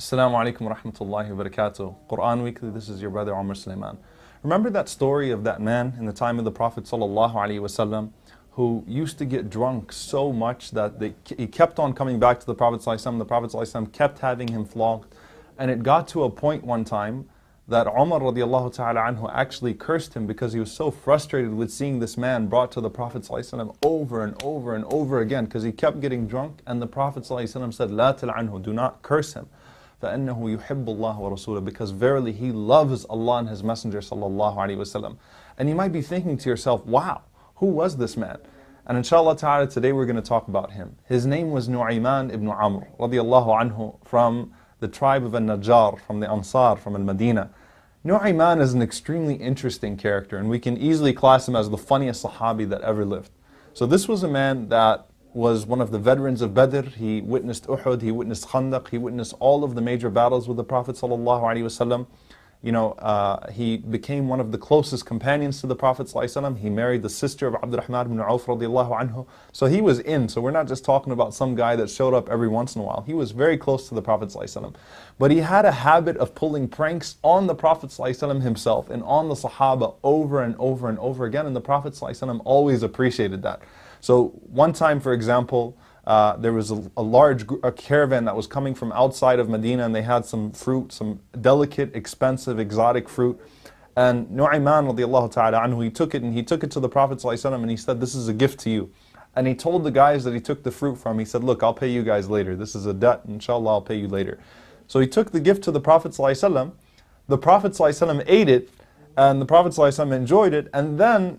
Assalamu alaikum wa rahmatullahi wa barakatuh. Quran Weekly, this is your brother Umar Sulaiman. Remember that story of that man in the time of the Prophet sallallahu alaihi wasallam who used to get drunk so much that he kept on coming back to the Prophet sallallahu alaihi wasallam. The Prophet sallallahu alaihi wasallam kept having him flogged, and it got to a point one time that Umar radiallahu ta'ala anhu actually cursed him because he was so frustrated with seeing this man brought to the Prophet sallallahu alaihi wasallam over and over and over again, because he kept getting drunk, and the Prophet sallallahu alaihi wasallam said, "La tal'anhu, do not curse him. فَإِنَّهُ يُحِبُّ اللَّهُ وَرَسُولَهُ," because verily he loves Allah and His Messenger sallallahu alaihi wasallam. And you might be thinking to yourself, wow, who was this man? And inshallah ta'ala today we're going to talk about him. His name was Nu'ayman ibn Amr radiallahu anhu, from the tribe of Al-Najjar, from the Ansar, from Al-Madinah. Nu'ayman is an extremely interesting character, and we can easily class him as the funniest sahabi that ever lived. So this was a man that was one of the veterans of Badr. He witnessed Uhud, he witnessed Khandaq, he witnessed all of the major battles with the Prophet sallallahu alaihi wasallam. He became one of the closest companions to the Prophet sallallahu alaihi wasallam. He married the sister of Abdurrahman ibn Auf radiallahu anhu. So he was in. So we're not just talking about some guy that showed up every once in a while. He was very close to the Prophet sallallahu alaihi wasallam. But he had a habit of pulling pranks on the Prophet sallallahu alaihi wasallam himself and on the Sahaba over and over and over again. And the Prophet sallallahu alaihi wasallam always appreciated that. So one time, for example, there was a large caravan that was coming from outside of Medina, and they had some fruit, some delicate, expensive, exotic fruit. And Nu'ayman radiallahu ta'ala anhu, he took it to the Prophet sallallahu alaihi wasallam, and he said, "This is a gift to you." And he told the guys that he took the fruit from, he said, "Look, I'll pay you guys later. This is a debt, inshallah I'll pay you later." So he took the gift to the Prophet sallallahu alaihi wasallam. The Prophet sallallahu alaihi wasallam ate it, and the Prophet sallallahu alaihi wasallam enjoyed it, and then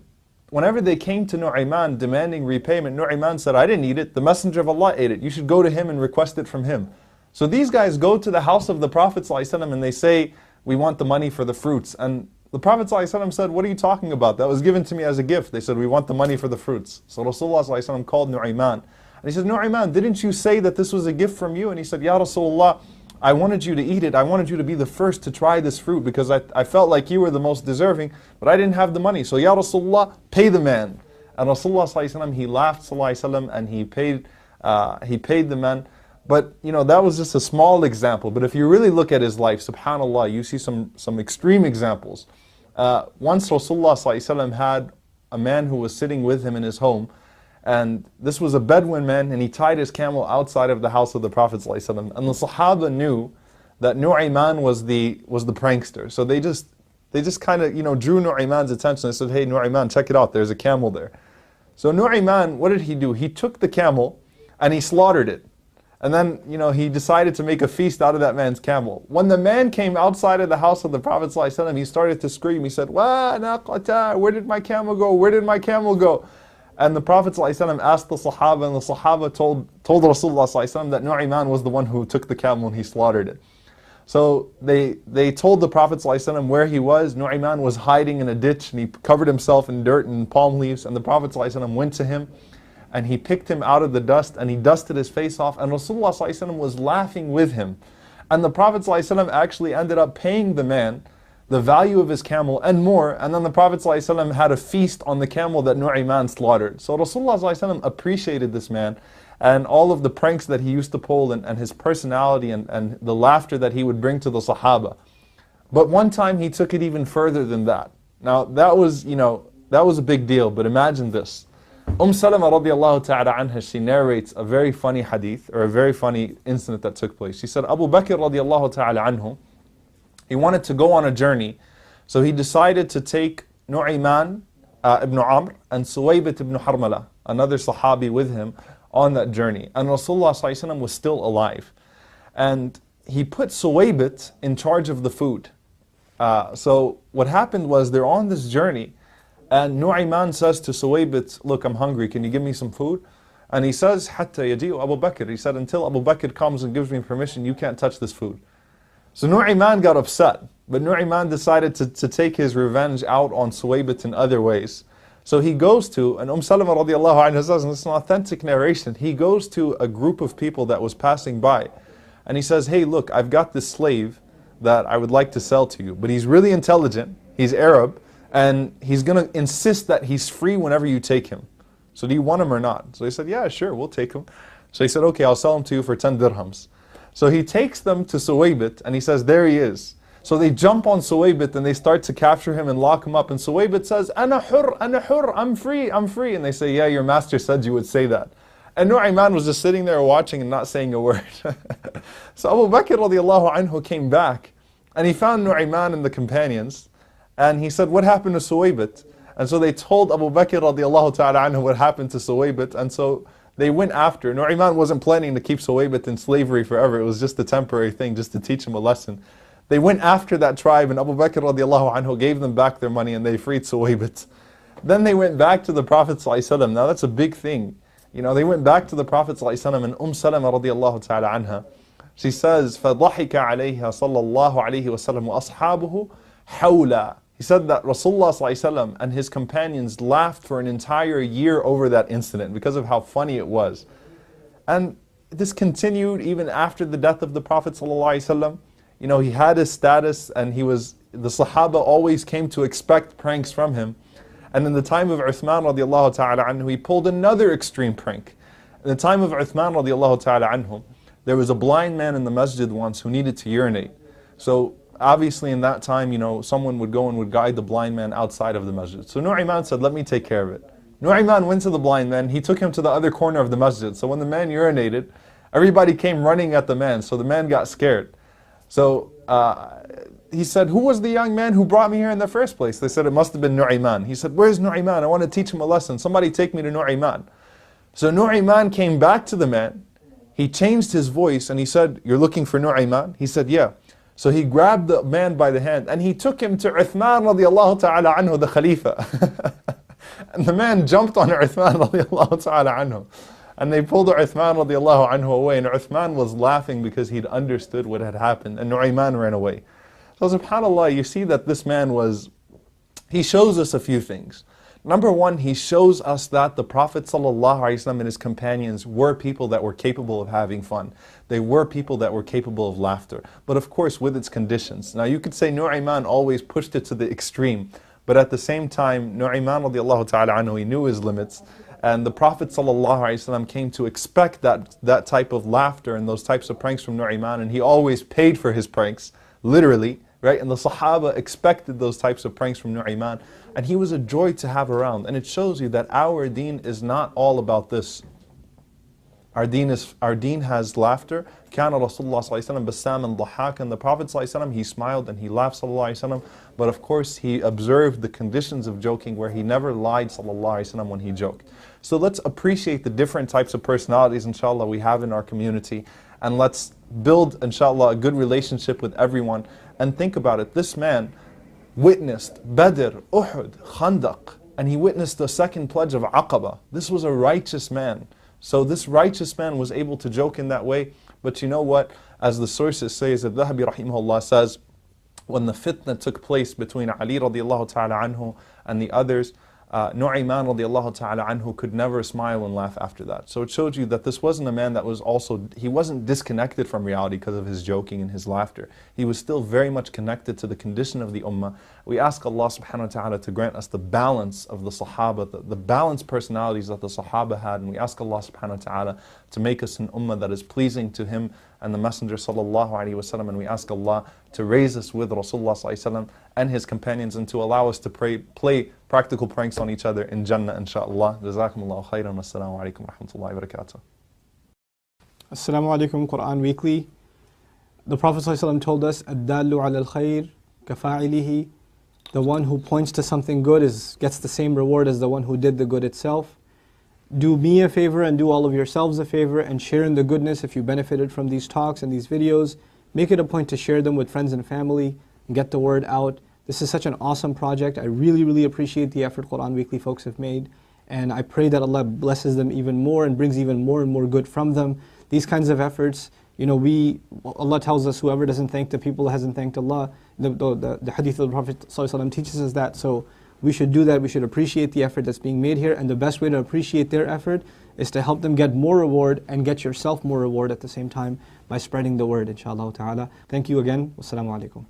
whenever they came to Nu'ayman demanding repayment, Nu'ayman said, "I didn't eat it, the Messenger of Allah ate it. You should go to him and request it from him." So these guys go to the house of the Prophet ﷺ and they say, "We want the money for the fruits." And the Prophet ﷺ said, "What are you talking about? That was given to me as a gift." They said, "We want the money for the fruits." So Rasulullah ﷺ called Nu'ayman. And he said, "Nu'ayman, didn't you say that this was a gift from you?" And he said, "Ya Rasulullah, I wanted you to eat it. I wanted you to be the first to try this fruit because I felt like you were the most deserving, but I didn't have the money. So Ya Rasulullah, pay the man." And Rasulullah sallallahu alaihi wasallam, he laughed sallallahu alaihi wasallam, and he paid the man. But that was just a small example. But if you really look at his life, subhanallah, you see some extreme examples. Once Rasulullah sallallahu alaihi wasallam had a man who was sitting with him in his home, and this was a Bedouin man, and he tied his camel outside of the house of the Prophet ﷺ. And the Sahaba knew that Nu'ayman was the prankster. So they just kind of drew Nu'ayman's attention. They said, "Hey Nu'ayman, check it out, there's a camel there." So Nu'ayman, what did he do? He took the camel and he slaughtered it. And then he decided to make a feast out of that man's camel. When the man came outside of the house of the Prophet ﷺ, he started to scream. He said, "Wa naqata, where did my camel go? Where did my camel go?" And the Prophet ﷺ asked the Sahaba, and the Sahaba told Rasulullah ﷺ that Nu'ayman was the one who took the camel and he slaughtered it. So they told the Prophet ﷺ where he was. Nu'ayman was hiding in a ditch, and he covered himself in dirt and palm leaves. And the Prophet ﷺ went to him, and he picked him out of the dust, and he dusted his face off. And Rasulullah ﷺ was laughing with him. And the Prophet ﷺ actually ended up paying the man the value of his camel and more, and then the Prophet ﷺ had a feast on the camel that Nu'ayman slaughtered. So Rasulullah ﷺ appreciated this man and all of the pranks that he used to pull, and his personality and the laughter that he would bring to the Sahaba. But one time he took it even further than that. Now that was a big deal, but imagine this. Salama radiallahu ta'ala anha, she narrates a very funny hadith, or a very funny incident that took place. She said, Abu Bakr radiallahu ta'ala anhu, he wanted to go on a journey, so he decided to take Nu'ayman ibn Amr and Suwaybit ibn Harmala, another Sahabi, with him on that journey. And Rasulullah ﷺ was still alive. And he put Suwaybit in charge of the food. So what happened was, they're on this journey, and Nu'ayman says to Suwaybit, "Look, I'm hungry, can you give me some food?" And he says, "Hatta yaji'u Abu Bakr." He said, "Until Abu Bakr comes and gives me permission, you can't touch this food." So Nu'ayman got upset, but Nu'ayman decided to take his revenge out on Suwaybit in other ways. So he goes to, and Salama radiallahu anha says, and it's an authentic narration, he goes to a group of people that was passing by, and he says, "Hey, look, I've got this slave that I would like to sell to you, but he's really intelligent, he's Arab, and he's going to insist that he's free whenever you take him. So do you want him or not?" So he said, "Yeah, sure, we'll take him." So he said, "Okay, I'll sell him to you for 10 dirhams. So he takes them to Suwaybit and he says, there he is. So they jump on Suwaybit and they start to capture him and lock him up. And Suwaybit says, Ana hur, I'm free, I'm free. And they say, yeah, your master said you would say that. And Nu'ayman was just sitting there watching and not saying a word. So Abu Bakr radiallahu anhu came back and he found Nu'ayman and the companions. And he said, what happened to Suwaybit? And so they told Abu Bakr radiallahu ta'ala anhu what happened to Suwaybit. And so they went after. Nu'ayman wasn't planning to keep Suwaybit in slavery forever. It was just a temporary thing, just to teach him a lesson. They went after that tribe and Abu Bakr radiallahu anhu gave them back their money and they freed Suwaybit. Then they went back to the Prophet ﷺ. Now that's a big thing. You know, they went back to the Prophet ﷺ and Salama radiallahu ta'ala anha, she says, فَضَحِكَ عَلَيْهَا صَلَّى اللَّهُ عَلَيْهِ وَسَلَّمُ وَأَصْحَابُهُ حَوْلًا. He said that Rasulullah ﷺ and his companions laughed for an entire year over that incident because of how funny it was. And this continued even after the death of the Prophet ﷺ. You know, he had his status and the Sahaba always came to expect pranks from him. And in the time of Uthman radiallahu ta'ala anhu, he pulled another extreme prank. In the time of Uthman radiallahu ta'ala anhu, there was a blind man in the masjid once who needed to urinate. So obviously in that time, you know, someone would go and would guide the blind man outside of the masjid. So Nu'ayman said, let me take care of it. Nu'ayman went to the blind man, he took him to the other corner of the masjid. So when the man urinated, everybody came running at the man, so the man got scared. So he said, who was the young man who brought me here in the first place? They said, it must have been Nu'ayman. He said, where's Nu'ayman? I want to teach him a lesson. Somebody take me to Nu'ayman. So Nu'ayman came back to the man. He changed his voice and he said, you're looking for Nu'ayman? He said, yeah. So he grabbed the man by the hand and he took him to Uthman radiallahu ta'ala anhu, the Khalifa. And the man jumped on Uthman radiallahu ta'ala anhu. And they pulled Uthman radiallahu anhu away. And Uthman was laughing because he'd understood what had happened. And Nu'ayman ran away. So subhanAllah, you see that this man he shows us a few things. Number one, he shows us that the Prophet ﷺ and his companions were people that were capable of having fun. They were people that were capable of laughter. But of course, with its conditions. Now you could say Nu'ayman always pushed it to the extreme. But at the same time, Nu'ayman radiallahu ta'ala anhu, he knew his limits. And the Prophet ﷺ came to expect that type of laughter and those types of pranks from Nu'ayman. And he always paid for his pranks, literally. Right? And the Sahaba expected those types of pranks from Nu'ayman. And he was a joy to have around. And it shows you that our deen is not all about this. Our deen has laughter. كَانَ رَسُولُ اللَّهِ صَلَّى اللَّهُ عَلَيْهِ وَسَلَّمَ بَسَّامًا ضَحَّاكًا. And the Prophet ﷺ, he smiled and he laughed sallallahu alaihi wasallam. But of course he observed the conditions of joking where he never lied sallallahu alaihi wasallam when he joked. So let's appreciate the different types of personalities inshallah we have in our community. And let's build inshallah a good relationship with everyone. And think about it, this man witnessed Badr, Uhud, Khandaq, and he witnessed the second pledge of Aqaba. This was a righteous man. So this righteous man was able to joke in that way. But you know what? As the sources say, as Al-Dhahabi rahimahullah says, when the fitna took place between Ali radiallahu ta'ala anhu and the others, Nu'ayman radiallahu ta'ala anhu could never smile and laugh after that. So it showed you that this wasn't a man that was he wasn't disconnected from reality because of his joking and his laughter. He was still very much connected to the condition of the ummah. We ask Allah subhanahu wa ta'ala to grant us the balance of the Sahaba, the balanced personalities that the Sahaba had. And we ask Allah subhanahu wa ta'ala to make us an ummah that is pleasing to Him and the Messenger sallallahu alaihi wasallam. And we ask Allah to raise us with Rasulullah sallallahu alaihi wasallam and his companions and to allow us to play practical pranks on each other in Jannah, inshaAllah. Jazakumullahu khairan. Assalamu alaikum wa rahmatullahi wa barakatuh. Assalamu alaikum, Quran Weekly. The Prophet ﷺ told us, Ad-dallu ala al-khair kafa'ilihi. The one who points to something good gets the same reward as the one who did the good itself. Do me a favor and do all of yourselves a favor and share in the goodness if you benefited from these talks and these videos. Make it a point to share them with friends and family and get the word out. This is such an awesome project. I really appreciate the effort Quran Weekly folks have made. And I pray that Allah blesses them even more and brings even more and more good from them. These kinds of efforts, you know, Allah tells us whoever doesn't thank the people hasn't thanked Allah. The hadith of the Prophet ﷺ teaches us that. So we should do that. We should appreciate the effort that's being made here. And the best way to appreciate their effort is to help them get more reward and get yourself more reward at the same time by spreading the word, inshaAllah ta'ala. Thank you again. Wassalamu alaikum.